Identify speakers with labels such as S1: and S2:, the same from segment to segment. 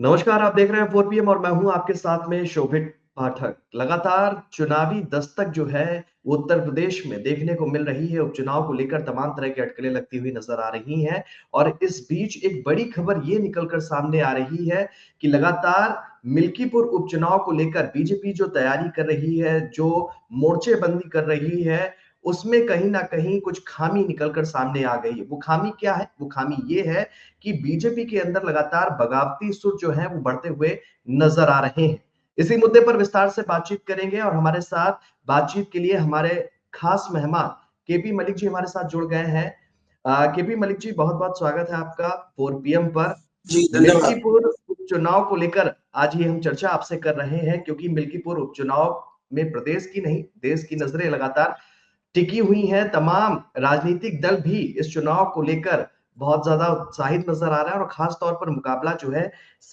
S1: नमस्कार, आप देख रहे हैं 4 पीएम और मैं हूं आपके साथ में शोभित पाठक। लगातार चुनावी दस्तक जो है वो उत्तर प्रदेश में देखने को मिल रही है। उपचुनाव को लेकर तमाम तरह की अटकलें लगती हुई नजर आ रही हैं और इस बीच एक बड़ी खबर ये निकलकर सामने आ रही है कि लगातार मिल्कीपुर उपचुनाव को लेकर बीजेपी जो तैयारी कर रही है, जो मोर्चेबंदी कर रही है, उसमें कहीं ना कहीं कुछ खामी निकलकर सामने आ गई है। वो खामी क्या है? वो खामी ये है कि बीजेपी के अंदर लगातार बगावती सुर जो है वो बढ़ते हुए नजर आ रहे हैं। इसी मुद्दे पर विस्तार से बातचीत करेंगे और हमारे साथ बातचीत के लिए हमारे खास मेहमान केपी मलिक जी हमारे साथ जुड़ गए हैं। केपी मलिक जी, बहुत बहुत स्वागत है आपका 4 पीएम पर।
S2: जी धन्यवाद।
S1: मिल्कीपुर उपचुनाव को लेकर आज ये हम चर्चा आपसे कर रहे हैं क्योंकि मिल्कीपुर उपचुनाव में प्रदेश की नहीं देश की नजरें लगातार टिकी हुई हैं। तमाम राजनीतिक दल भी इस चुनाव को लेकर बहुत ज्यादा उत्साहित नजर आ रहा है और खास तौर पर मुकाबला जो है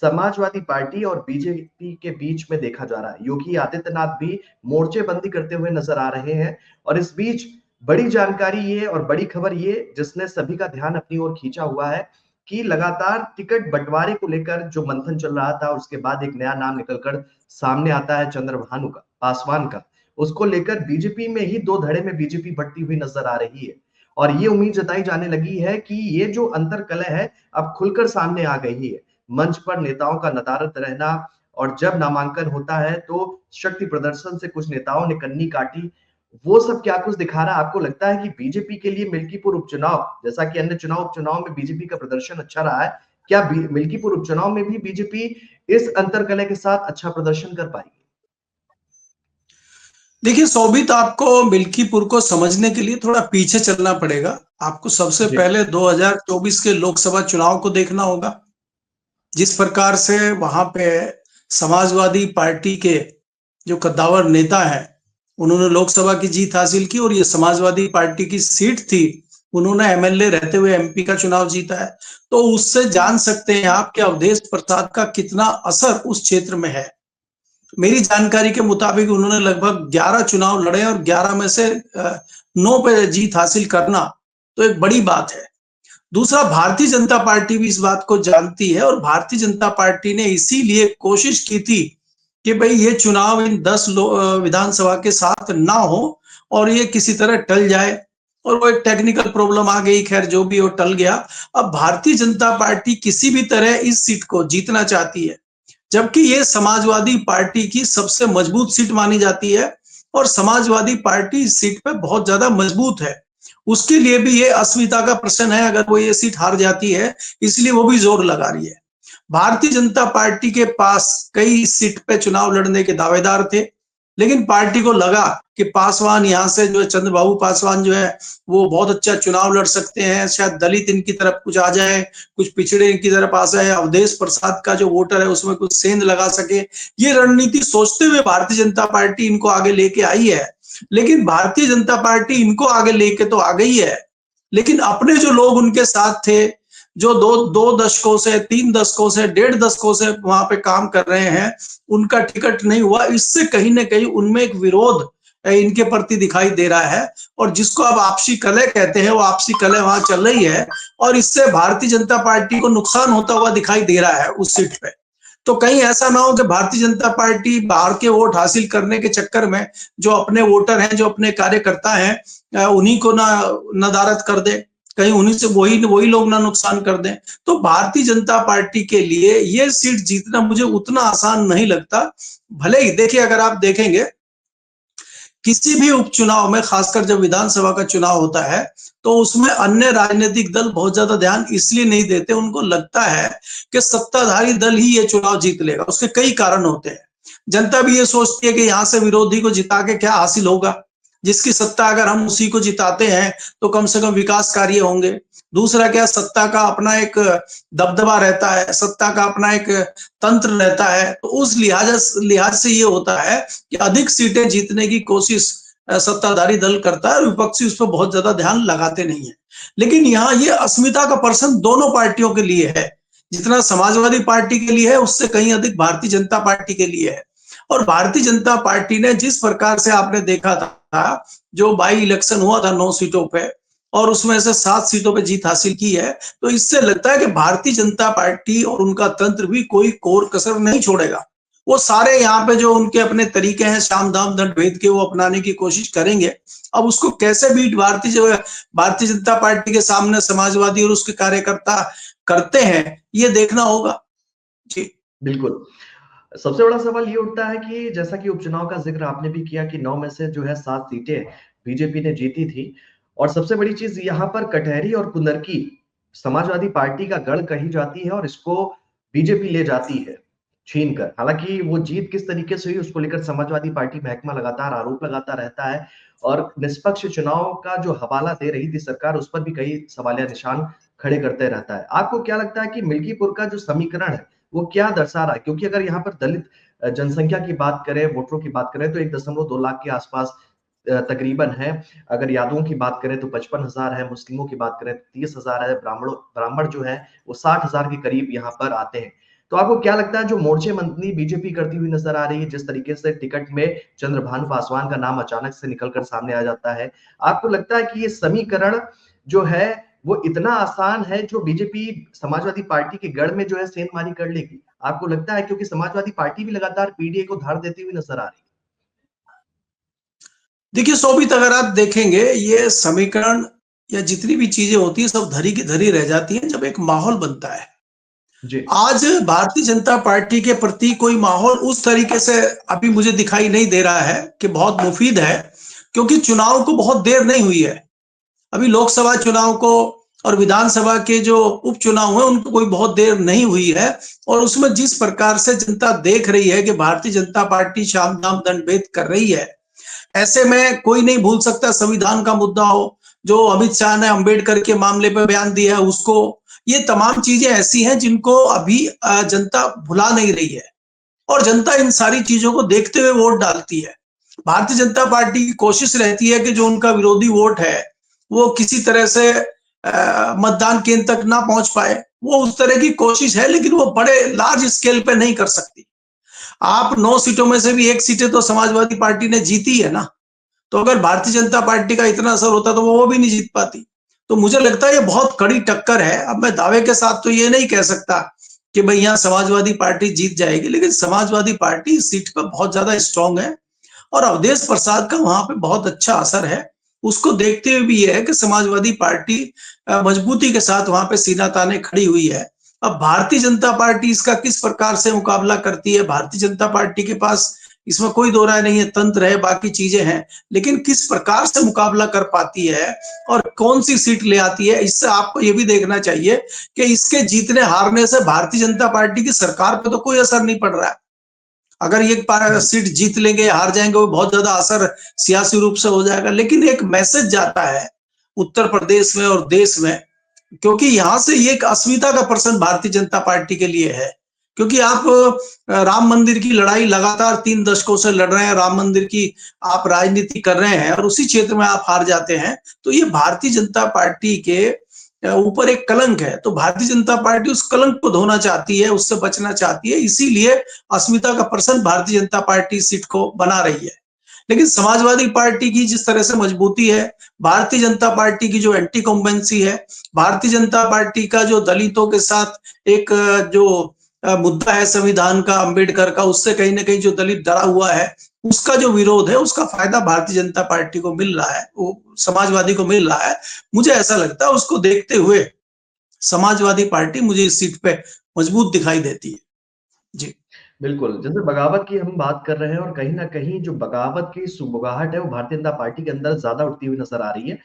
S1: समाजवादी पार्टी और बीजेपी के बीच में देखा जा रहा है। योगी आदित्यनाथ भी मोर्चेबंदी करते हुए नजर आ रहे हैं और इस बीच बड़ी जानकारी ये और बड़ी खबर ये जिसने सभी का ध्यान अपनी ओर खींचा हुआ है कि लगातार टिकट बंटवारे को लेकर जो मंथन चल रहा था उसके बाद एक नया नाम निकलकर सामने आता है चंद्रभानु का, पासवान का। उसको लेकर बीजेपी में ही दो धड़े में बीजेपी बढ़ती हुई नजर आ रही है और ये उम्मीद जताई जाने लगी है कि ये जो अंतर कलह है अब खुलकर सामने आ गई है। मंच पर नेताओं का नदारद रहना और जब नामांकन होता है तो शक्ति प्रदर्शन से कुछ नेताओं ने कन्नी काटी, वो सब क्या कुछ दिखा रहा है? आपको लगता है कि बीजेपी के लिए मिल्कीपुर उपचुनाव जैसा कि अन्य उपचुनाव में बीजेपी का प्रदर्शन अच्छा रहा है, क्या मिल्कीपुर उपचुनाव में भी बीजेपी इस अंतर कलह के साथ अच्छा प्रदर्शन कर पाएगी?
S2: देखिए शोभित, आपको मिल्कीपुर को समझने के लिए थोड़ा पीछे चलना पड़ेगा। आपको सबसे
S1: जी।
S2: पहले 2024 के लोकसभा चुनाव को देखना होगा। जिस प्रकार से वहां पे समाजवादी पार्टी के जो कद्दावर नेता हैं, उन्होंने लोकसभा की जीत हासिल की और ये समाजवादी पार्टी की सीट थी, उन्होंने एमएलए रहते हुए एमपी का चुनाव जीता है। तो उससे जान सकते हैं आप कि अवधेश प्रसाद का कितना असर उस क्षेत्र में है। मेरी जानकारी के मुताबिक उन्होंने लगभग 11 चुनाव लड़े और 11 में से 9 पे जीत हासिल करना तो एक बड़ी बात है। दूसरा, भारतीय जनता पार्टी भी इस बात को जानती है और भारतीय जनता पार्टी ने इसीलिए कोशिश की थी कि भाई ये चुनाव इन 10 विधानसभा के साथ ना हो और ये किसी तरह टल जाए। और वो एक टेक्निकल प्रॉब्लम आ गई, खैर जो भी हो टल गया। अब भारतीय जनता पार्टी किसी भी तरह इस सीट को जीतना चाहती है, जबकि ये समाजवादी पार्टी की सबसे मजबूत सीट मानी जाती है और समाजवादी पार्टी इस सीट पे बहुत ज्यादा मजबूत है। उसके लिए भी ये अस्मिता का प्रश्न है, अगर वो ये सीट हार जाती है, इसलिए वो भी जोर लगा रही है। भारतीय जनता पार्टी के पास कई सीट पे चुनाव लड़ने के दावेदार थे, लेकिन पार्टी को लगा कि पासवान यहाँ से जो है, चंद्रबाबू पासवान जो है वो बहुत अच्छा चुनाव लड़ सकते हैं, शायद दलित इनकी तरफ कुछ आ जाए, कुछ पिछड़े इनकी तरफ आ जाए, अवधेश प्रसाद का जो वोटर है उसमें कुछ सेंध लगा सके। ये रणनीति सोचते हुए भारतीय जनता पार्टी इनको आगे लेके आई है। लेकिन भारतीय जनता पार्टी इनको आगे लेके तो आ गई है, लेकिन अपने जो लोग उनके साथ थे, जो दो दो दशकों से, 3 दशकों से, 1.5 दशकों से वहां पे काम कर रहे हैं, उनका टिकट नहीं हुआ। इससे कहीं ना कहीं उनमें एक विरोध इनके प्रति दिखाई दे रहा है और जिसको अब आपसी कलह कहते हैं, वो आपसी कलह वहां चल रही है और इससे भारतीय जनता पार्टी को नुकसान होता हुआ दिखाई दे रहा है उस सीट पे। तो कहीं ऐसा ना हो कि भारतीय जनता पार्टी बाहर के वोट हासिल करने के चक्कर में जो अपने वोटर हैं, जो अपने कार्यकर्ता हैं, उन्हीं को ना नदारद कर दे, कहीं उन्हीं से वही वही लोग ना नुकसान कर दें। तो भारतीय जनता पार्टी के लिए ये सीट जीतना मुझे उतना आसान नहीं लगता। भले ही देखिए, अगर आप देखेंगे किसी भी उपचुनाव में, खासकर जब विधानसभा का चुनाव होता है, तो उसमें अन्य राजनीतिक दल बहुत ज्यादा ध्यान इसलिए नहीं देते, उनको लगता है कि सत्ताधारी दल ही ये चुनाव जीत लेगा। उसके कई कारण होते हैं। जनता भी ये सोचती है कि यहाँ से विरोधी को जिता के क्या हासिल होगा, जिसकी सत्ता अगर हम उसी को जिताते हैं तो कम से कम विकास कार्य होंगे। दूसरा क्या, सत्ता का अपना एक दबदबा रहता है, सत्ता का अपना एक तंत्र रहता है। तो उस लिहाज से ये होता है कि अधिक सीटें जीतने की कोशिश सत्ताधारी दल करता है और विपक्षी उस पर बहुत ज्यादा ध्यान लगाते नहीं है। लेकिन यहाँ ये अस्मिता का प्रश्न दोनों पार्टियों के लिए है। जितना समाजवादी पार्टी के लिए है, उससे कहीं अधिक भारतीय जनता पार्टी के लिए है। और भारतीय जनता पार्टी ने जिस प्रकार से आपने देखा था, जो बाई इलेक्शन हुआ था 9 सीटों पे, और उसमें से 7 सीटों पे जीत हासिल की है। तो इससे लगता है कि भारतीय जनता पार्टी और उनका तंत्र भी कोई कोर कसर नहीं छोड़ेगा। वो सारे यहाँ पे जो उनके अपने तरीके हैं साम दाम दंड भेद के, वो अपनाने की कोशिश करेंगे। अब उसको कैसे बीट भारतीय जनता पार्टी के सामने समाजवादी और उसके कार्यकर्ता करते हैं, ये देखना होगा। जी
S1: बिल्कुल। सबसे बड़ा सवाल ये उठता है कि जैसा कि उपचुनाव का जिक्र आपने भी किया कि 9 में से जो है 7 सीटें बीजेपी ने जीती थी, और सबसे बड़ी चीज यहाँ पर कटहरी और कुंदरकी समाजवादी पार्टी का गढ़ कही जाती है, और इसको बीजेपी ले जाती है छीन कर। हालांकि वो जीत किस तरीके से हुई उसको लेकर समाजवादी पार्टी महकमा लगातार आरोप लगाता रहता है, और निष्पक्ष चुनाव का जो हवाला दे रही थी सरकार, उस पर भी कई सवालिया निशान खड़े करते रहता है। आपको क्या लगता है कि मिल्कीपुर का जो समीकरण है वो क्या दर्शा रहा है? क्योंकि अगर यहाँ पर दलित जनसंख्या की बात करें, वोटरों की बात करें, तो 1.2 लाख के आसपास तकरीबन है। अगर यादवों की बात करें तो 55,000 है, मुस्लिमों की बात करें तो 30,000 है, ब्राह्मण जो है वो 60,000 के करीब यहाँ पर आते हैं। तो आपको क्या लगता है जो मोर्चेबंदी बीजेपी करती हुई नजर आ रही है, जिस तरीके से टिकट में चंद्रभानु पासवान का नाम अचानक से निकलकर सामने आ जाता है, आपको लगता है कि ये समीकरण जो है वो इतना आसान है जो बीजेपी समाजवादी पार्टी के गढ़ में जो है सेंधमारी कर लेगी? आपको लगता है? क्योंकि समाजवादी पार्टी भी लगातार पीडीए को धार देती हुई नजर आ रही
S2: देखिए शोभित, अगर आप देखेंगे ये समीकरण या जितनी भी चीजें होती है सब धरी की धरी रह जाती है जब एक माहौल बनता है।
S1: है। जी।
S2: आज भारतीय जनता पार्टी के प्रति कोई माहौल उस तरीके से अभी मुझे दिखाई नहीं दे रहा है कि बहुत मुफीद है, क्योंकि चुनाव को बहुत देर नहीं हुई है। अभी लोकसभा चुनाव को और विधानसभा के जो उपचुनाव है उनको कोई बहुत देर नहीं हुई है, और उसमें जिस प्रकार से जनता देख रही है कि भारतीय जनता पार्टी साम दाम दंड भेद कर रही है, ऐसे में कोई नहीं भूल सकता संविधान का मुद्दा हो, जो अमित शाह ने अंबेडकर के मामले पर बयान दिया है उसको। ये तमाम चीजें ऐसी हैं जिनको अभी जनता भुला नहीं रही है, और जनता इन सारी चीजों को देखते हुए वोट डालती है। भारतीय जनता पार्टी की कोशिश रहती है कि जो उनका विरोधी वोट है वो किसी तरह से मतदान केंद्र तक ना पहुंच पाए। वो उस तरह की कोशिश है, लेकिन वो बड़े लार्ज स्केल पे नहीं कर सकती। आप 9 सीटों में से भी 1 सीटें तो समाजवादी पार्टी ने जीती है ना। तो अगर भारतीय जनता पार्टी का इतना असर होता तो वो भी नहीं जीत पाती। तो मुझे लगता है ये बहुत कड़ी टक्कर है। अब मैं दावे के साथ तो ये नहीं कह सकता कि भाई यहाँ समाजवादी पार्टी जीत जाएगी, लेकिन समाजवादी पार्टी इस सीट पर बहुत ज्यादा स्ट्रांग है, और अवधेश प्रसाद का वहां पे बहुत अच्छा असर है। उसको देखते हुए भी ये है कि समाजवादी पार्टी मजबूती के साथ वहां पे सीना ताने खड़ी हुई है। अब भारतीय जनता पार्टी इसका किस प्रकार से मुकाबला करती है, भारतीय जनता पार्टी के पास इसमें कोई दो राय नहीं है, तंत्र है, बाकी चीजें हैं, लेकिन किस प्रकार से मुकाबला कर पाती है और कौन सी सीट ले आती है, इससे आपको ये भी देखना चाहिए कि इसके जीतने हारने से भारतीय जनता पार्टी की सरकार पर तो कोई असर नहीं पड़ रहा है। अगर ये सीट जीत लेंगे हार जाएंगे वो बहुत ज्यादा असर सियासी रूप से हो जाएगा, लेकिन एक मैसेज जाता है उत्तर प्रदेश में और देश में, क्योंकि यहां से ये एक अस्मिता का प्रश्न भारतीय जनता पार्टी के लिए है। क्योंकि आप राम मंदिर की लड़ाई लगातार 3 दशकों से लड़ रहे हैं, राम मंदिर की आप राजनीति कर रहे हैं और उसी क्षेत्र में आप हार जाते हैं, तो ये भारतीय जनता पार्टी के ऊपर एक कलंक है। तो भारतीय जनता पार्टी उस कलंक को धोना चाहती है, उससे बचना चाहती है, इसीलिए अस्मिता का प्रश्न भारतीय जनता पार्टी सीट को बना रही है। लेकिन समाजवादी पार्टी की जिस तरह से मजबूती है, भारतीय जनता पार्टी की जो एंटी कॉम्बेंसी है, भारतीय जनता पार्टी का जो दलितों के साथ एक जो मुद्दा है संविधान का, अंबेडकर का, उससे कहीं ना कहीं जो दलित डरा हुआ है, उसका जो विरोध है, उसका फायदा भारतीय जनता पार्टी को मिल रहा है, वो समाजवादी को मिल रहा है। मुझे ऐसा लगता है उसको देखते हुए समाजवादी पार्टी मुझे इस सीट पे मजबूत दिखाई देती है। जी
S1: बिल्कुल, जैसे बगावत की हम बात कर रहे हैं, और कहीं न कहीं जो बगावत की सुगबुगाहट है वो भारतीय जनता पार्टी के अंदर ज़्यादा उठती हुई नज़र आ रही है।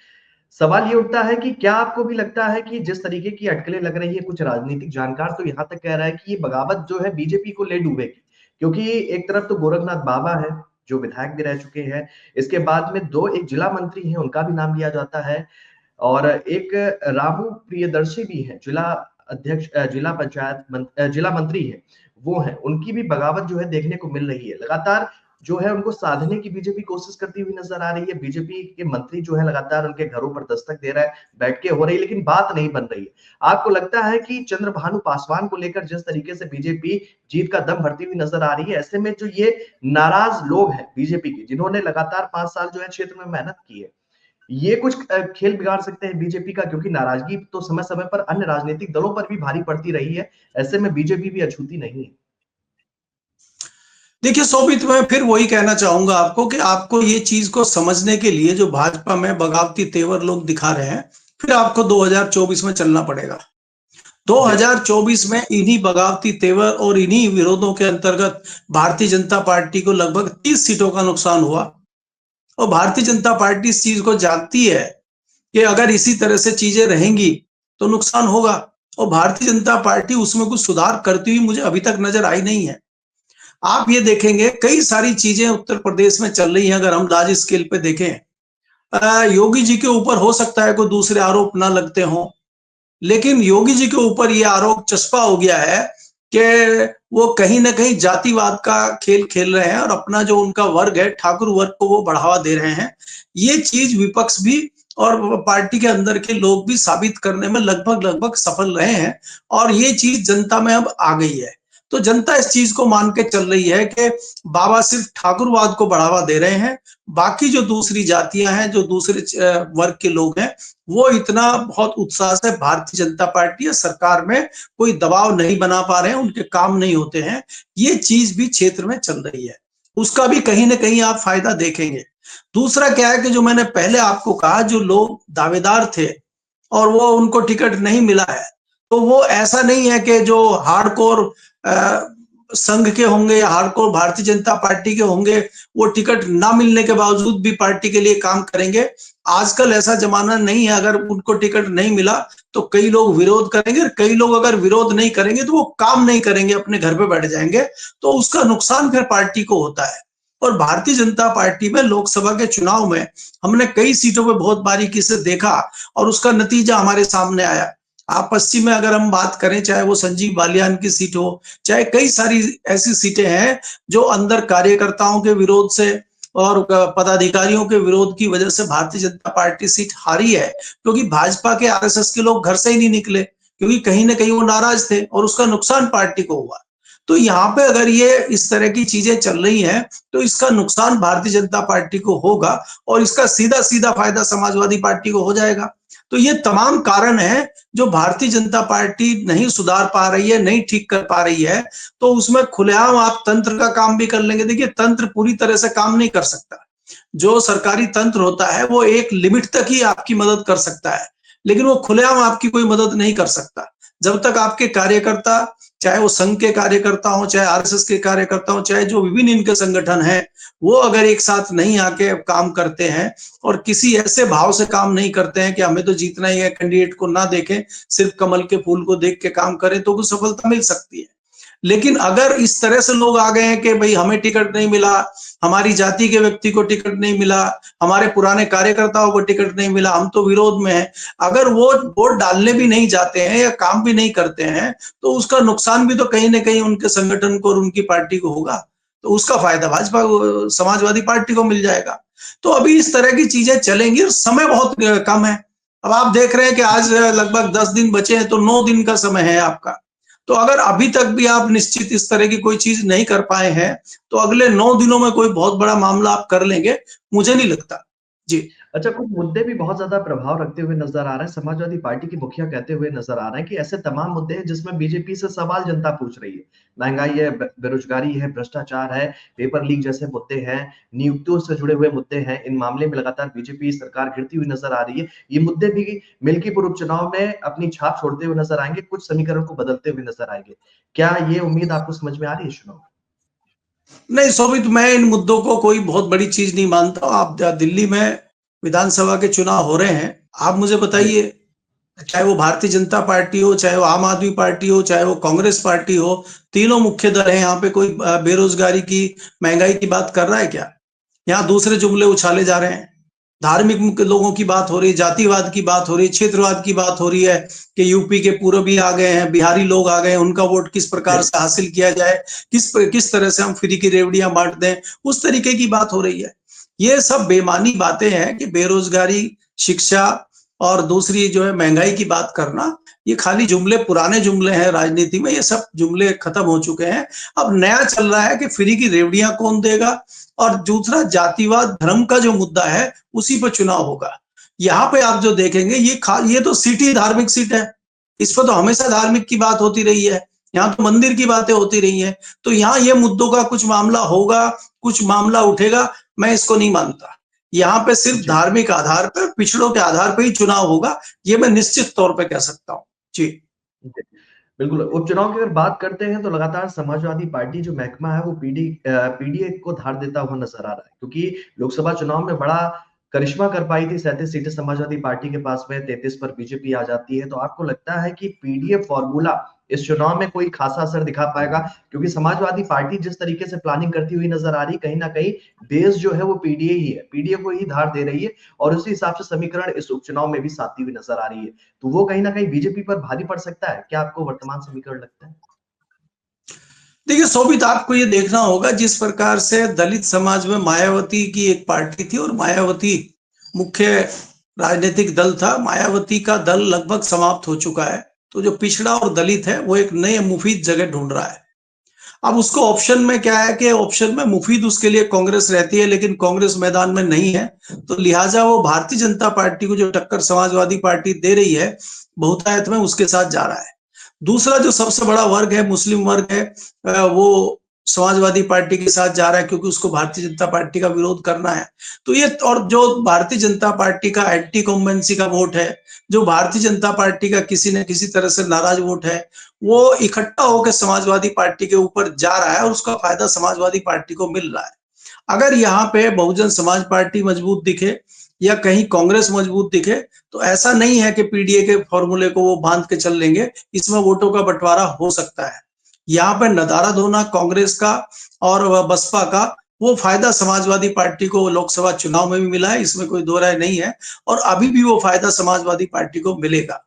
S1: सवाल ये उठता है कि क्या आपको भी लगता है कि जिस तरीके की अटकलें लग रही है, कुछ राजनीतिक जानकार तो यहाँ तक कह रहा है कि ये बगावत जो है बीजेपी को ले डूबेगी। क्योंकि एक तरफ तो गोरखनाथ बाबा है, जो विधायक भी रह चुके हैं। इसके बाद में 2 एक जिला मंत्री हैं, उनका भी नाम लिया जाता है। और एक रामू प्रियदर्शी भी हैं, जिला अध्यक्ष जिला मंत्री हैं, वो हैं। उनकी भी बगावत जो है देखने को मिल रही है। लगातार जो है उनको साधने की बीजेपी कोशिश करती हुई नजर आ रही है। बीजेपी के मंत्री जो है लगातार उनके घरों पर दस्तक दे रहा है, बैठकें हो रही है, लेकिन बात नहीं बन रही है। आपको लगता है कि चंद्रभानु पासवान को लेकर जिस तरीके से बीजेपी जीत का दम भरती हुई नजर आ रही है, ऐसे में जो ये नाराज लोग हैं बीजेपी के, जिन्होंने लगातार 5 साल जो है क्षेत्र में मेहनत की है, ये कुछ खेल बिगाड़ सकते हैं बीजेपी का, क्योंकि नाराजगी तो समय समय पर अन्य राजनीतिक दलों पर भी भारी पड़ती रही है, ऐसे में बीजेपी भी अछूती नहीं है।
S2: देखिए शोभित, मैं फिर वही कहना चाहूंगा आपको कि आपको ये चीज को समझने के लिए जो भाजपा में बगावती तेवर लोग दिखा रहे हैं, फिर आपको 2024 में चलना पड़ेगा।
S1: जी।
S2: 2024 में इन्हीं बगावती तेवर और इन्हीं विरोधों के अंतर्गत भारतीय जनता पार्टी को लगभग 30 सीटों का नुकसान हुआ। और भारतीय जनता पार्टी इस चीज को जानती है कि अगर इसी तरह से चीजें रहेंगी तो नुकसान होगा। और भारतीय जनता पार्टी उसमें कुछ सुधार करती हुई मुझे अभी तक नजर आई नहीं है। आप ये देखेंगे कई सारी चीजें उत्तर प्रदेश में चल रही हैं। अगर हम लार्ज स्केल पे देखें, योगी जी के ऊपर हो सकता है कोई दूसरे आरोप ना लगते हों, लेकिन योगी जी के ऊपर ये आरोप चस्पा हो गया है कि वो कहीं ना कहीं जातिवाद का खेल खेल रहे हैं और अपना जो उनका वर्ग है, ठाकुर वर्ग को वो बढ़ावा दे रहे हैं। ये चीज विपक्ष भी और पार्टी के अंदर के लोग भी साबित करने में लगभग लगभग सफल रहे हैं। और ये चीज जनता में अब आ गई है। तो जनता इस चीज को मान के चल रही है कि बाबा सिर्फ ठाकुरवाद को बढ़ावा दे रहे हैं, बाकी जो दूसरी जातियां हैं, जो दूसरे वर्ग के लोग हैं, वो इतना बहुत उत्साह से भारतीय जनता पार्टी या सरकार में कोई दबाव नहीं बना पा रहे हैं, उनके काम नहीं होते हैं। ये चीज भी क्षेत्र में चल रही है, उसका भी कहीं ना कहीं आप फायदा देखेंगे। दूसरा क्या है कि जो मैंने पहले आपको कहा, जो लोग दावेदार थे और वो उनको टिकट नहीं मिला है, तो वो ऐसा नहीं है कि जो हार्डकोर संघ के होंगे या हार्डकोर भारतीय जनता पार्टी के होंगे वो टिकट ना मिलने के बावजूद भी पार्टी के लिए काम करेंगे। आजकल ऐसा जमाना नहीं है। अगर उनको टिकट नहीं मिला तो कई लोग विरोध करेंगे, कई लोग अगर विरोध नहीं करेंगे तो वो काम नहीं करेंगे, अपने घर पे बैठ जाएंगे। तो उसका नुकसान फिर पार्टी को होता है। और भारतीय जनता पार्टी में लोकसभा के चुनाव में हमने कई सीटों पे बहुत बारीकी से देखा और उसका नतीजा हमारे सामने आया। आप पश्चिम में अगर हम बात करें, चाहे वो संजीव बालियान की सीट हो, चाहे कई सारी ऐसी सीटें हैं जो अंदर कार्यकर्ताओं के विरोध से और पदाधिकारियों के विरोध की वजह से भारतीय जनता पार्टी सीट हारी है, क्योंकि भाजपा के आरएसएस के लोग घर से ही नहीं निकले, क्योंकि कहीं ना कहीं वो नाराज थे और उसका नुकसान पार्टी को हुआ। तो यहाँ पे अगर ये इस तरह की चीजें चल रही हैं तो इसका नुकसान भारतीय जनता पार्टी को होगा और इसका सीधा सीधा फायदा समाजवादी पार्टी को हो जाएगा। तो ये तमाम कारण है जो भारतीय जनता पार्टी नहीं सुधार पा रही है, नहीं ठीक कर पा रही है। तो उसमें खुलेआम आप तंत्र का काम भी कर लेंगे। देखिए, तंत्र पूरी तरह से काम नहीं कर सकता। जो सरकारी तंत्र होता है वो एक लिमिट तक ही आपकी मदद कर सकता है, लेकिन वो खुलेआम आपकी कोई मदद नहीं कर सकता। जब तक आपके कार्यकर्ता, चाहे वो संघ के कार्यकर्ता हो, चाहे आरएसएस के कार्यकर्ता हो, चाहे जो विभिन्न इनके संगठन हैं, वो अगर एक साथ नहीं आके काम करते हैं और किसी ऐसे भाव से काम नहीं करते हैं कि हमें तो जीतना ही है, कैंडिडेट को ना देखें, सिर्फ कमल के फूल को देख के काम करें, तो कुछ सफलता मिल सकती है। लेकिन अगर इस तरह से लोग आ गए हैं कि भाई हमें टिकट नहीं मिला, हमारी जाति के व्यक्ति को टिकट नहीं मिला, हमारे पुराने कार्यकर्ताओं को टिकट नहीं मिला, हम तो विरोध में हैं, अगर वो वोट डालने भी नहीं जाते हैं या काम भी नहीं करते हैं, तो उसका नुकसान भी तो कहीं ना कहीं उनके संगठन को और उनकी पार्टी को होगा। तो उसका फायदा भाजपा समाजवादी पार्टी को मिल जाएगा। तो अभी इस तरह की चीजें चलेंगी और समय बहुत कम है। अब आप देख रहे हैं कि आज लगभग 10 दिन बचे हैं, तो 9 दिन का समय है आपका। तो अगर अभी तक भी आप निश्चित इस तरह की कोई चीज नहीं कर पाए हैं, तो अगले 9 दिनों में कोई बहुत बड़ा मामला आप कर लेंगे, मुझे नहीं लगता। जी।
S1: अच्छा, कुछ मुद्दे भी बहुत ज्यादा प्रभाव रखते हुए नजर आ रहे हैं। समाजवादी पार्टी की मुखिया कहते हुए नजर आ रहे हैं कि ऐसे तमाम मुद्दे हैं जिसमें बीजेपी से सवाल जनता पूछ रही है। महंगाई है, बेरोजगारी है, भ्रष्टाचार है, पेपर लीक जैसे मुद्दे हैं, नियुक्तियों से जुड़े हुए मुद्दे हैं। इन मामले में लगातार बीजेपी सरकार गिरती हुई नजर आ रही है। ये मुद्दे भी मिल्कीपुर उपचुनाव में अपनी छाप छोड़ते हुए नजर आएंगे, कुछ समीकरण को बदलते हुए नजर आएंगे। क्या ये उम्मीद आपको समझ में आ रही है चुनाव?
S2: नहीं शोभित, मैं इन मुद्दों को कोई बहुत बड़ी चीज नहीं मानता। आप दिल्ली में विधानसभा के चुनाव हो रहे हैं, आप मुझे
S1: जी।
S2: बताइए, चाहे वो भारतीय जनता पार्टी हो, चाहे वो आम आदमी पार्टी हो, चाहे वो कांग्रेस पार्टी हो, तीनों मुख्य दल हैं। यहाँ पे कोई बेरोजगारी की, महंगाई की बात कर रहा है क्या? यहाँ दूसरे जुमले उछाले जा रहे हैं। धार्मिक लोगों की बात हो रही है, जातिवाद की बात हो रही है, क्षेत्रवाद की बात हो रही है कि यूपी के पूर्वी आ गए हैं, बिहारी लोग आ गए हैं, उनका वोट किस प्रकार
S1: जी।
S2: से हासिल किया जाए, किस तरह से हम फ्री की रेवड़ियां बांट दें, उस तरीके की बात हो रही है। ये सब बेमानी बातें हैं कि बेरोजगारी, शिक्षा और दूसरी जो है महंगाई की बात करना, ये खाली जुमले, पुराने जुमले हैं राजनीति में। ये सब जुमले खत्म हो चुके हैं। अब नया चल रहा है कि फ्री की रेवड़ियां कौन देगा, और दूसरा जातिवाद, धर्म का जो मुद्दा है उसी पर चुनाव होगा। यहाँ पे आप जो देखेंगे ये तो सीट ही धार्मिक सीट है, इस पर तो हमेशा धार्मिक की बात होती रही है, यहाँ तो मंदिर की बातें होती रही है। तो यहाँ ये मुद्दों का कुछ मामला होगा, कुछ मामला उठेगा, मैं इसको नहीं मानता। यहाँ पे सिर्फ धार्मिक आधार पर, पिछड़ों के आधार पर ही चुनाव होगा, ये मैं निश्चित तौर पे कह सकता हूँ। जी
S1: बिल्कुल। उपचुनाव की अगर बात करते हैं तो लगातार समाजवादी पार्टी जो महकमा है वो पीडीए को धार देता हुआ नजर आ रहा है, क्योंकि लोकसभा चुनाव में बड़ा करिश्मा कर पाई थी, 37 सीटें समाजवादी पार्टी के पास में, 33 पर बीजेपी आ जाती है। तो आपको लगता है कि पीडीए फॉर्मूला इस चुनाव में कोई खासा असर दिखा पाएगा? क्योंकि समाजवादी पार्टी जिस तरीके से प्लानिंग करती हुई नजर आ रही, कहीं ना कहीं बेस जो है वो पीडीए ही है, पीडीए को ही धार दे रही है, और उसी हिसाब से समीकरण इस उपचुनाव में भी साधती हुई नजर आ रही है। तो वो कहीं ना कहीं बीजेपी पर भारी पड़ सकता है, क्या आपको वर्तमान समीकरण लगता है?
S2: देखिए शोभित, आपको ये देखना होगा जिस प्रकार से दलित समाज में मायावती की एक पार्टी थी और मायावती मुख्य राजनीतिक दल था, मायावती का दल लगभग समाप्त हो चुका है। तो जो पिछड़ा और दलित है वो एक नए मुफीद जगह ढूंढ रहा है। अब उसको ऑप्शन में क्या है कि ऑप्शन में मुफीद उसके लिए कांग्रेस रहती है, लेकिन कांग्रेस मैदान में नहीं है, तो लिहाजा वो भारतीय जनता पार्टी को जो टक्कर समाजवादी पार्टी दे रही है बहुतायत में, उसके साथ जा रहा है। दूसरा जो सबसे बड़ा वर्ग है, मुस्लिम वर्ग है, वो समाजवादी पार्टी के साथ जा रहा है, क्योंकि उसको भारतीय जनता पार्टी का विरोध करना है। तो ये, और जो भारतीय जनता पार्टी का एंटी कॉम्बेंसी का वोट है, जो भारतीय जनता पार्टी का किसी न किसी तरह से नाराज वोट है, वो इकट्ठा होकर समाजवादी पार्टी के ऊपर जा रहा है और उसका फायदा समाजवादी पार्टी को मिल रहा है। अगर यहाँ पे बहुजन समाज पार्टी मजबूत दिखे या कहीं कांग्रेस मजबूत दिखे, तो ऐसा नहीं है कि पीडीए के फॉर्मूले को वो बांध के चल लेंगे, इसमें वोटों का बंटवारा हो सकता है। यहाँ पे नदारा धोना कांग्रेस का और बसपा का, वो फायदा समाजवादी पार्टी को लोकसभा चुनाव में भी मिला है, इसमें कोई दो राय नहीं है, और अभी भी वो फायदा समाजवादी पार्टी को मिलेगा।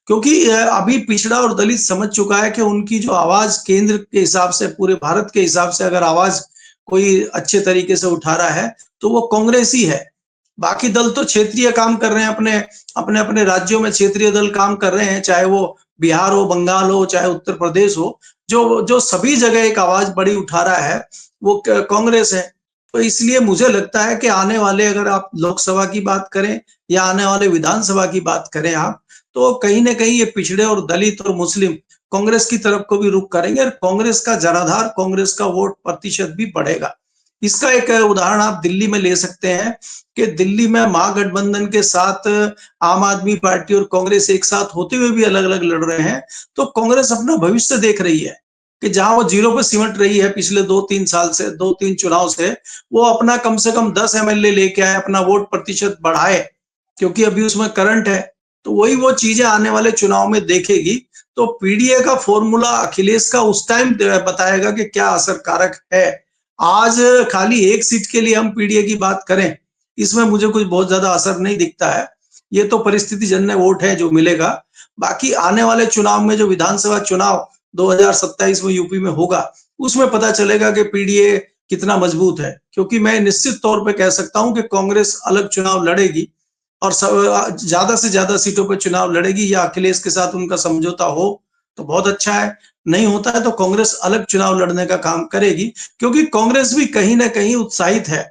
S2: क्योंकि अभी पिछड़ा और दलित समझ चुका है कि उनकी जो आवाज केंद्र के हिसाब से, पूरे भारत के हिसाब से अगर आवाज कोई अच्छे तरीके से उठा रहा है तो वो कांग्रेस ही है। बाकी दल तो क्षेत्रीय काम कर रहे हैं, अपने अपने अपने राज्यों में क्षेत्रीय दल काम कर रहे हैं, चाहे वो बिहार हो, बंगाल हो, चाहे उत्तर प्रदेश हो। जो जो सभी जगह एक आवाज बड़ी उठा रहा है वो कांग्रेस है। तो इसलिए मुझे लगता है कि आने वाले, अगर आप लोकसभा की बात करें या आने वाले विधानसभा की बात करें आप, तो कहीं ना कहीं ये पिछड़े और दलित और मुस्लिम कांग्रेस की तरफ को भी रुख करेंगे, और कांग्रेस का जनाधार, कांग्रेस का वोट प्रतिशत भी बढ़ेगा। इसका एक उदाहरण आप दिल्ली में ले सकते हैं कि दिल्ली में महागठबंधन के साथ आम आदमी पार्टी और कांग्रेस एक साथ होते हुए भी अलग अलग लड़ रहे हैं। तो कांग्रेस अपना भविष्य देख रही है कि जहां वो जीरो पे सिमट रही है पिछले 2-3 साल से, 2-3 चुनाव से, वो अपना कम से कम 10 एमएलए लेके आए, अपना वोट प्रतिशत बढ़ाए, क्योंकि अभी उसमें करंट है। तो वही वो चीजें आने वाले चुनाव में देखेगी। तो पीडीए का फॉर्मूला अखिलेश का उस टाइम बताएगा कि क्या असर कारक है। आज खाली एक सीट के लिए हम पीडीए की बात करें, इसमें मुझे कुछ बहुत ज्यादा असर नहीं दिखता है। ये तो परिस्थिति जन्य वोट है जो मिलेगा। बाकी आने वाले चुनाव में, जो विधानसभा चुनाव 2027 में यूपी में होगा, उसमें पता चलेगा कि पीडीए कितना मजबूत है। क्योंकि मैं निश्चित तौर पे कह सकता हूं कि कांग्रेस अलग चुनाव लड़ेगी और ज्यादा से ज्यादा सीटों पर चुनाव लड़ेगी, या अखिलेश के साथ उनका समझौता हो तो बहुत अच्छा है, नहीं होता है तो कांग्रेस अलग चुनाव लड़ने का काम करेगी। क्योंकि कांग्रेस भी कहीं ना कहीं उत्साहित है।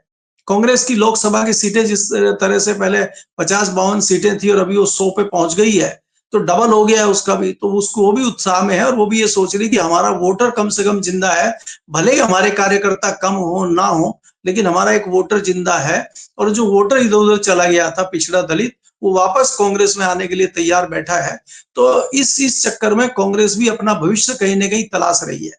S2: कांग्रेस की लोकसभा की सीटें जिस तरह से पहले 50-52 सीटें थी और अभी वो 100 पे पहुंच गई है, तो डबल हो गया है उसका भी, तो उसको वो भी उत्साह में है, और वो भी ये सोच रही कि हमारा वोटर कम से कम जिंदा है। भले ही हमारे कार्यकर्ता कम हो ना हो, लेकिन हमारा एक वोटर जिंदा है, और जो वोटर इधर उधर चला गया था पिछड़ा दलित, वो वापस कांग्रेस में आने के लिए तैयार बैठा है। तो इस चक्कर में कांग्रेस भी अपना भविष्य कहीं ना कहीं तलाश रही है।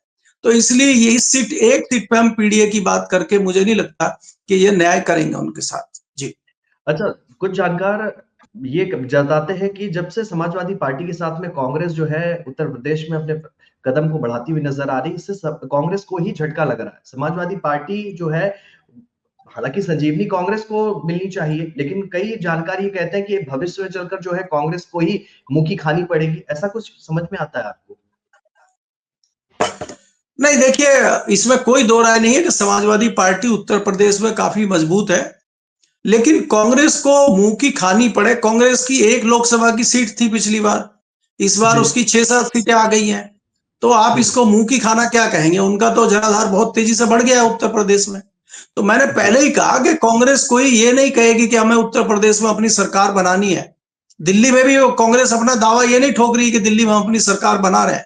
S2: तो इसलिए ये इस सीट, एक सीट पे हम पीडीए की बात करके मुझे नहीं लगता कि ये न्याय करेंगे उनके साथ। जी
S1: अच्छा, कुछ जानकार ये जताते हैं कि जब से समाजवादी पार्टी के साथ में कांग्रेस जो है उत्तर प्रदेश में अपने कदम को बढ़ाती हुई नजर आ रही, इससे कांग्रेस को ही झटका लग रहा है। समाजवादी पार्टी जो है, हालांकि संजीवनी कांग्रेस को मिलनी चाहिए, लेकिन कई जानकार ये कहते हैं कि भविष्य में चलकर जो है कांग्रेस को ही मुंह की खानी पड़ेगी। ऐसा कुछ समझ में आता है आपको?
S2: नहीं, देखिए इसमें कोई दो राय नहीं है कि समाजवादी पार्टी उत्तर प्रदेश में काफी मजबूत है, लेकिन कांग्रेस को मुंह की खानी पड़े। कांग्रेस की एक लोकसभा की सीट थी पिछली बार, इस बार
S1: जी।
S2: उसकी 6-7 सीटें आ गई हैं। तो आप इसको मुंह की खाना क्या कहेंगे? उनका तो जनाधार बहुत तेजी से बढ़ गया है उत्तर प्रदेश में। तो मैंने पहले ही कहा कि कांग्रेस कोई ये नहीं कहेगी कि हमें उत्तर प्रदेश में अपनी सरकार बनानी है। दिल्ली में भी कांग्रेस अपना दावा ये नहीं ठोक रही कि दिल्ली में हम अपनी सरकार बना रहे हैं।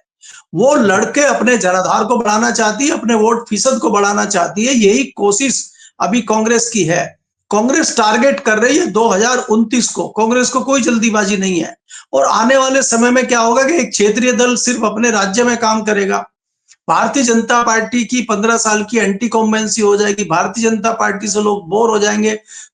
S2: वो लड़के अपने जनाधार को बढ़ाना चाहती है, अपने वोट फीसद को बढ़ाना चाहती है। यही कोशिश अभी कांग्रेस की है। कांग्रेस टारगेट कर रही है 2029 को। कांग्रेस को कोई जल्दीबाजी नहीं है। और आने वाले समय में क्या होगा कि एक क्षेत्रीय दल सिर्फ अपने राज्य में काम करेगा। भारतीय जनता पार्टी की 15 साल की एंटी कॉम्बेंसी हो जाएगी। भारतीय जनता पार्टी से लोग बोर हो जाएंगे।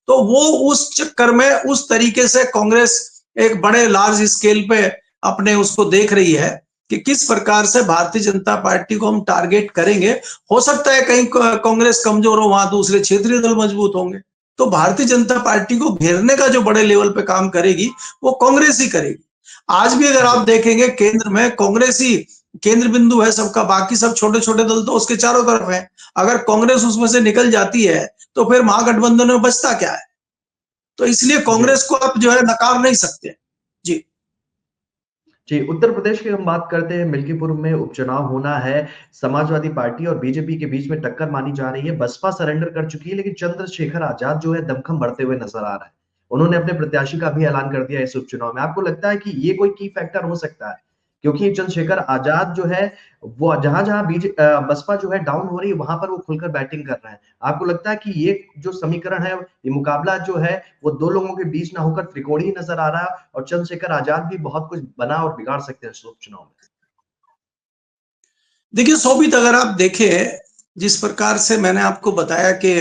S2: तो वो उस चक्कर में उस तरीके से कांग्रेस एक बड़े लार्ज स्केल पे अपने उसको देख रही है कि किस प्रकार से भारतीय जनता पार्टी को हम टारगेट करेंगे। हो सकता है कहीं कांग्रेस कमजोर हो, वहां दूसरे क्षेत्रीय दल मजबूत होंगे। तो भारतीय जनता पार्टी को घेरने का जो बड़े लेवल पे काम करेगी वो कांग्रेस ही करेगी। आज भी अगर आप देखेंगे केंद्र में कांग्रेस ही केंद्र बिंदु है सबका, बाकी सब छोटे छोटे दल तो उसके चारों तरफ है। अगर कांग्रेस उसमें से निकल जाती है तो फिर महागठबंधन में बचता क्या है। तो इसलिए कांग्रेस को आप जो है नकार नहीं सकते। जी
S1: जी, उत्तर प्रदेश की हम बात करते हैं। मिल्कीपुर में उपचुनाव होना है। समाजवादी पार्टी और बीजेपी के बीच में टक्कर मानी जा रही है। बसपा सरेंडर कर चुकी है, लेकिन चंद्रशेखर आजाद जो है दमखम बढ़ते हुए नजर आ रहा है। उन्होंने अपने प्रत्याशी का भी ऐलान कर दिया इस उपचुनाव में। आपको लगता है कि ये कोई की फैक्टर हो सकता है? क्योंकि चंद्रशेखर आजाद जो है वो जहां-जहां बसपा जो है डाउन हो रही है, वहां पर वो खुलकर बैटिंग कर रहे हैं। आपको लगता है कि ये जो समीकरण है, ये मुकाबला जो है वो 2 लोगों के बीच ना होकर त्रिकोणीय नजर आ रहा है और चंद्रशेखर आजाद भी बहुत कुछ बना और बिगाड़ सकते हैं इस उपचुनाव में?
S2: देखिए शोभित, अगर आप देखें जिस प्रकार से मैंने आपको बताया कि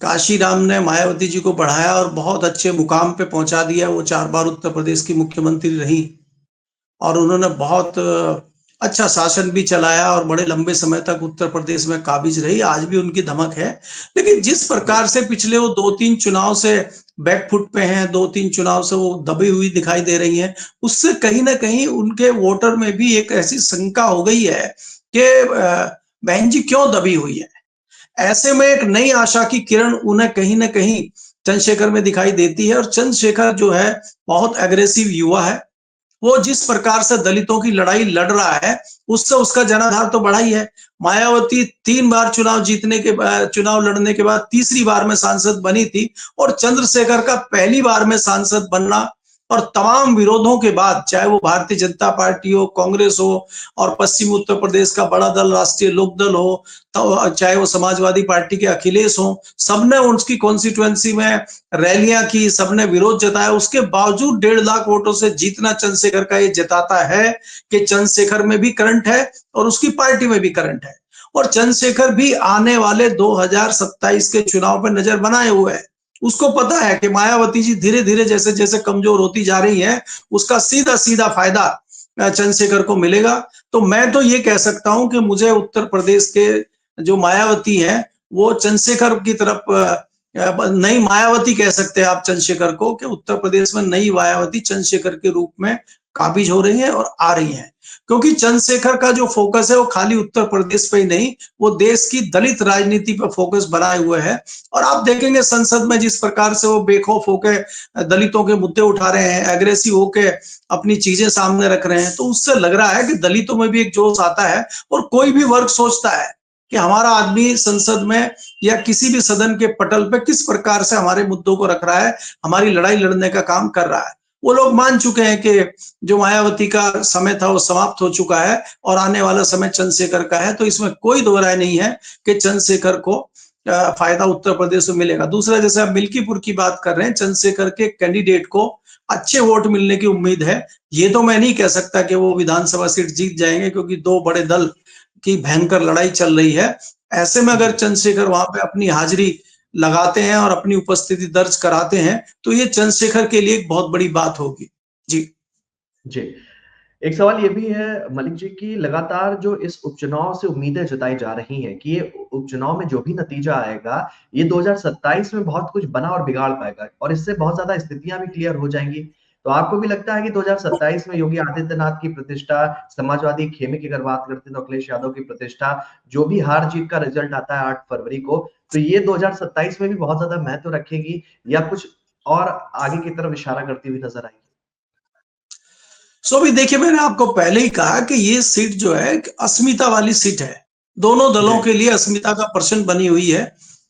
S2: काशीराम ने मायावती जी को बढ़ाया और बहुत अच्छे मुकाम पे पहुंचा दिया। वो 4 बार उत्तर प्रदेश की मुख्यमंत्री रही और उन्होंने बहुत अच्छा शासन भी चलाया और बड़े लंबे समय तक उत्तर प्रदेश में काबिज रही। आज भी उनकी धमक है। लेकिन जिस प्रकार से पिछले वो 2-3 चुनाव से बैकफुट पे हैं, 2-3 चुनाव से वो दबी हुई दिखाई दे रही हैं, उससे कहीं न कहीं उनके वोटर में भी एक ऐसी शंका हो गई है कि बहन जी क्यों दबी हुई है। ऐसे में एक नई आशा की किरण उन्हें कहीं न कहीं चंद्रशेखर में दिखाई देती है। और चंद्रशेखर जो है बहुत एग्रेसिव युवा है। वो जिस प्रकार से दलितों की लड़ाई लड़ रहा है, उससे उसका जनाधार तो बढ़ा ही है। मायावती 3 बार चुनाव लड़ने के बाद तीसरी बार में सांसद बनी थी और चंद्रशेखर का पहली बार में सांसद बनना और तमाम विरोधों के बाद, चाहे वो भारतीय जनता पार्टी हो, कांग्रेस हो और पश्चिम उत्तर प्रदेश का बड़ा दल राष्ट्रीय लोकदल हो, तो चाहे वो समाजवादी पार्टी के अखिलेश हो, सबने उसकी कॉन्स्टिट्यूएंसी में रैलियां की, सबने विरोध जताया। उसके बावजूद 1.5 लाख वोटों से जीतना चंद्रशेखर का ये जताता है कि चंद्रशेखर में भी करंट है और उसकी पार्टी में भी करंट है। और चंद्रशेखर भी आने वाले 2027 के चुनाव पर नजर बनाए हुए है। उसको पता है कि मायावती जी धीरे धीरे जैसे जैसे कमजोर होती जा रही है, उसका सीधा सीधा फायदा चंद्रशेखर को मिलेगा। तो मैं तो ये कह सकता हूं कि मुझे उत्तर प्रदेश के जो मायावती है वो चंद्रशेखर की तरफ, नई मायावती कह सकते हैं आप चंद्रशेखर को, कि उत्तर प्रदेश में नई मायावती चंद्रशेखर के रूप में काबिज हो रही है और आ रही है। क्योंकि चंद्रशेखर का जो फोकस है वो खाली उत्तर प्रदेश पे ही नहीं, वो देश की दलित राजनीति पर फोकस बनाए हुए है। और आप देखेंगे संसद में जिस प्रकार से वो बेखौफ होकर दलितों के मुद्दे उठा रहे हैं, एग्रेसिव होकर अपनी चीजें सामने रख रहे हैं, तो उससे लग रहा है कि दलितों में भी एक जोश आता है और कोई भी वर्ग सोचता है कि हमारा आदमी संसद में या किसी भी सदन के पटल पे किस प्रकार से हमारे मुद्दों को रख रहा है, हमारी लड़ाई लड़ने का काम कर रहा है। वो लोग मान चुके हैं कि जो मायावती का समय था वो समाप्त हो चुका है और आने वाला समय चंद्रशेखर का है। तो इसमें कोई दो राय नहीं है कि चंद्रशेखर को फायदा उत्तर प्रदेश में मिलेगा। दूसरा, जैसे आप मिल्कीपुर की बात कर रहे हैं, चंद्रशेखर के कैंडिडेट को अच्छे वोट मिलने की उम्मीद है। ये तो मैं नहीं कह सकता कि वो विधानसभा सीट जीत जाएंगे, क्योंकि 2 बड़े दल की भयंकर लड़ाई चल रही है। ऐसे में अगर चंद्रशेखर वहां पे अपनी हाजिरी लगाते हैं और अपनी उपस्थिति दर्ज कराते हैं तो ये चंद्रशेखर के लिए एक बहुत बड़ी बात होगी। जी
S1: जी। एक सवाल ये भी है मलिक जी की, लगातार जो इस उपचुनाव से उम्मीदें जताई जा रही हैं कि ये उपचुनाव में जो भी नतीजा आएगा, ये 2027 में बहुत कुछ बना और बिगाड़ पाएगा और इससे बहुत ज्यादा स्थितियां भी क्लियर हो जाएंगी। तो आपको भी लगता है कि 2027 में योगी आदित्यनाथ की प्रतिष्ठा, समाजवादी खेमे की अगर बात करते हैं तो अखिलेश यादव की प्रतिष्ठा, जो भी हार जीत का रिजल्ट आता है 8 फरवरी को, तो ये 2027 में भी बहुत ज्यादा महत्व रखेगी या कुछ और आगे की तरफ इशारा करती हुई नजर आएगी?
S2: सो भी देखिए, मैंने आपको पहले ही कहा कि ये सीट जो है अस्मिता वाली सीट है। दोनों
S1: जी।
S2: दलों के लिए अस्मिता का प्रश्न बनी हुई है।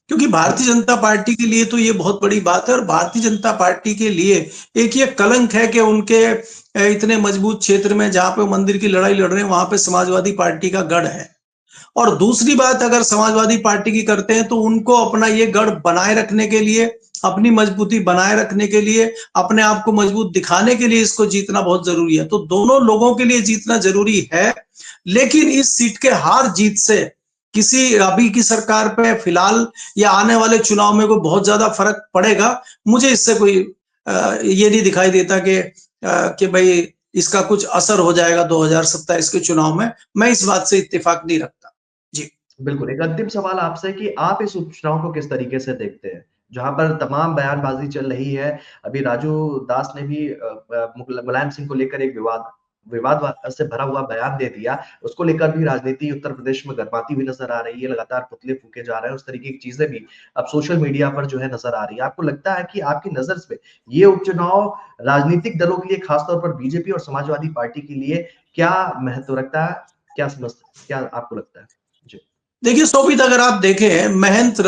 S2: क्योंकि भारतीय जनता पार्टी के लिए तो ये बहुत बड़ी बात है, और भारतीय जनता पार्टी के लिए एक ये कलंक है कि उनके इतने मजबूत क्षेत्र में जहां पे मंदिर की लड़ाई लड़ रहे हैं वहां पे समाजवादी पार्टी का गढ़ है। और दूसरी बात, अगर समाजवादी पार्टी की करते हैं तो उनको अपना ये गढ़ बनाए रखने के लिए, अपनी मजबूती बनाए रखने के लिए, अपने आप को मजबूत दिखाने के लिए इसको जीतना बहुत जरूरी है। तो दोनों लोगों के लिए जीतना जरूरी है, लेकिन इस सीट के हार जीत से किसी अभी की सरकार पे फिलहाल या आने वाले चुनाव में कोई बहुत ज्यादा फर्क पड़ेगा, मुझे इससे कोई ये नहीं दिखाई देता कि भाई इसका कुछ असर हो जाएगा 2027 के चुनाव में। मैं इस बात से इत्तेफाक नहीं रखता। जी
S1: बिल्कुल, एक अंतिम सवाल आपसे कि आप इस उपचुनाव को किस तरीके से देखते हैं? जहाँ पर तमाम बयानबाज़ी चल रही है, अभी राजू दास ने भी मुलायम सिंह को लेकर एक विवाद से भरा हुआ बयान दे दिया। उसको लेकर भी राजनीति उत्तर प्रदेश में गरमाती हुई नज़र आ रही है, लगातार पुतले फूँके जा रहे हैं, उस तरीके की चीज़ें भी अब सोशल मीडिया पर जो है नज़र आ रही है। आपको लगता है कि आपकी नज़र से ये उपचुनाव राजनीतिक दलों के लिए, खास तौर पर बीजेपी और समाजवादी पार्टी के लिए क्या महत्व रखता है? क्या आपको लगता है? जी।
S2: देखिए शोभित, अगर आप देखें, महंत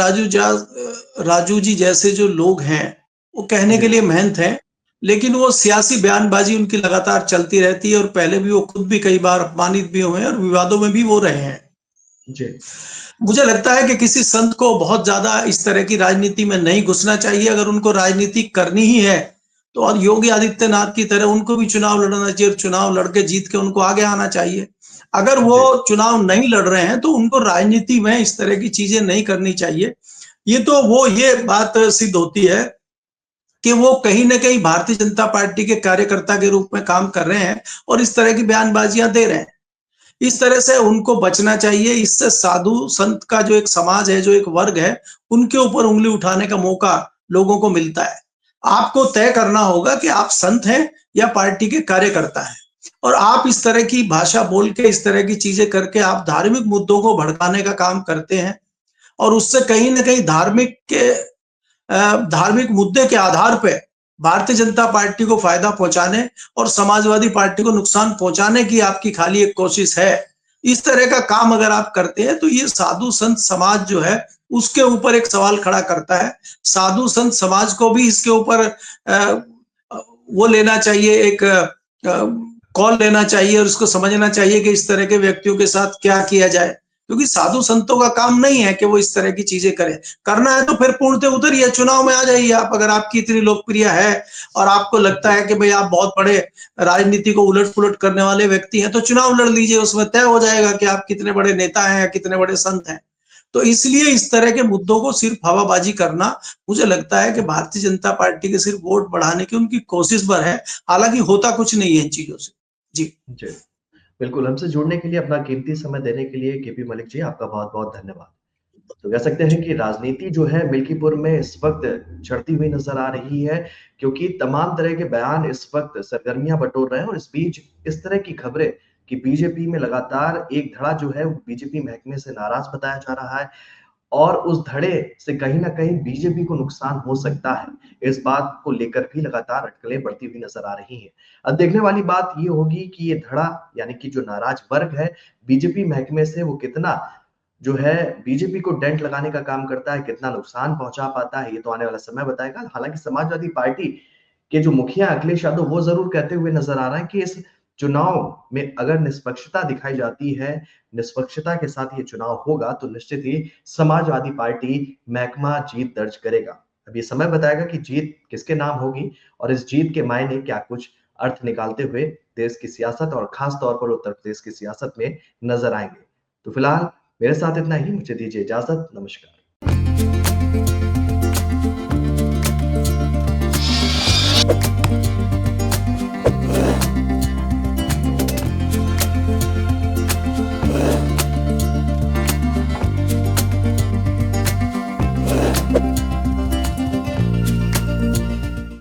S2: राजू जी जैसे जो लोग हैं वो कहने
S1: जी,
S2: के लिए महंत हैं, लेकिन वो सियासी बयानबाजी उनकी लगातार चलती रहती है, और पहले भी वो खुद भी कई बार अपमानित भी हुए हैं और विवादों में भी वो रहे हैं।
S1: जी,
S2: मुझे लगता है कि किसी संत को बहुत ज्यादा इस तरह की राजनीति में नहीं घुसना चाहिए। अगर उनको राजनीति करनी ही है तो और योगी आदित्यनाथ की तरह उनको भी चुनाव लड़ना चाहिए, और चुनाव लड़के जीत के उनको आगे आना चाहिए। अगर वो
S1: जी,
S2: चुनाव नहीं लड़ रहे हैं तो उनको राजनीति में इस तरह की चीजें नहीं करनी चाहिए। ये तो वो ये बात सिद्ध होती है कि वो कहीं ना कहीं भारतीय जनता पार्टी के कार्यकर्ता के रूप में काम कर रहे हैं और इस तरह की बयानबाजियां दे रहे हैं। इस तरह से उनको बचना चाहिए। इससे साधु संत का जो एक समाज है, जो एक वर्ग है, उनके ऊपर उंगली उठाने का मौका लोगों को मिलता है। आपको तय करना होगा कि आप संत हैं या पार्टी के कार्यकर्ता हैं, और आप इस तरह की भाषा बोल के, इस तरह की चीजें करके आप धार्मिक मुद्दों को भड़काने का काम करते हैं, और उससे कहीं ना कहीं धार्मिक मुद्दे के आधार पे भारतीय जनता पार्टी को फायदा पहुंचाने और समाजवादी पार्टी को नुकसान पहुंचाने की आपकी खाली एक कोशिश है। इस तरह का काम अगर आप करते हैं तो ये साधु संत समाज जो है उसके ऊपर एक सवाल खड़ा करता है। साधु संत समाज को भी इसके ऊपर वो लेना चाहिए, एक कॉल लेना चाहिए, और उसको समझना चाहिए कि इस तरह के व्यक्तियों के साथ क्या किया जाए, क्योंकि साधु संतों का काम नहीं है कि वो इस तरह की चीजें करें। करना है तो फिर पूर्णतः उतरिए, चुनाव में आ जाइए आप। अगर आपकी इतनी लोकप्रिय है और आपको लगता है कि भाई आप बहुत बड़े राजनीति को उलट पुलट करने वाले व्यक्ति हैं, तो चुनाव लड़ लीजिए, उसमें तय हो जाएगा कि आप कितने बड़े नेता हैं, कितने बड़े संत हैं। तो इसलिए इस तरह के मुद्दों को सिर्फ हवाबाजी करना, मुझे लगता है कि भारतीय जनता पार्टी के सिर्फ वोट बढ़ाने की उनकी कोशिश भर है, हालांकि होता कुछ नहीं है इन चीजों से। जी।
S1: जी। बिल्कुल, हमसे जुड़ने के लिए, अपना कीमती समय देने के लिए केपी मलिक जी, आपका बहुत-बहुत धन्यवाद। तो कह सकते हैं कि राजनीति जो है मिल्कीपुर में इस वक़्त चढ़ती हुई नज़र आ रही है, क्योंकि तमाम तरह के बयान इस वक़्त सरगर्मियाँ बटोर रहे हैं, और इस बीच इस तरह की खबरें कि बीजेपी में लगातार एक धड़ा जो है वो बीजेपी महकमे से नाराज़ बताया जा रहा है, और उस धड़े से कहीं न कहीं बीजेपी को नुकसान हो सकता है। इस बात को लेकर भी लगातार अटकलें बढ़ती हुई नज़र आ रही हैं। अब देखने वाली बात ये होगी कि ये धड़ा, यानी कि जो नाराज़ वर्ग है बीजेपी महकमे से, वो कितना जो है बीजेपी को डेंट लगाने का काम करता है, कितना नुकसान पहुँचा पाता है, ये तो आने वाला समय बताएगा। हालाँकि समाजवादी पार्टी के जो मुखिया अखिलेश यादव, वो ज़रूर कहते हुए नज़र आ रहे हैं कि इस चुनाव में अगर निष्पक्षता दिखाई जाती है, निष्पक्षता के साथ ये चुनाव होगा, तो निश्चित ही समाजवादी पार्टी महकमा जीत दर्ज करेगा। अब ये समय बताएगा कि जीत किसके नाम होगी, और इस जीत के मायने क्या कुछ अर्थ निकालते हुए देश की सियासत और खास तौर पर उत्तर प्रदेश की सियासत में नज़र आएँगे। तो फिलहाल मेरे साथ इतना ही, मुझे दीजिए इजाज़त। नमस्कार।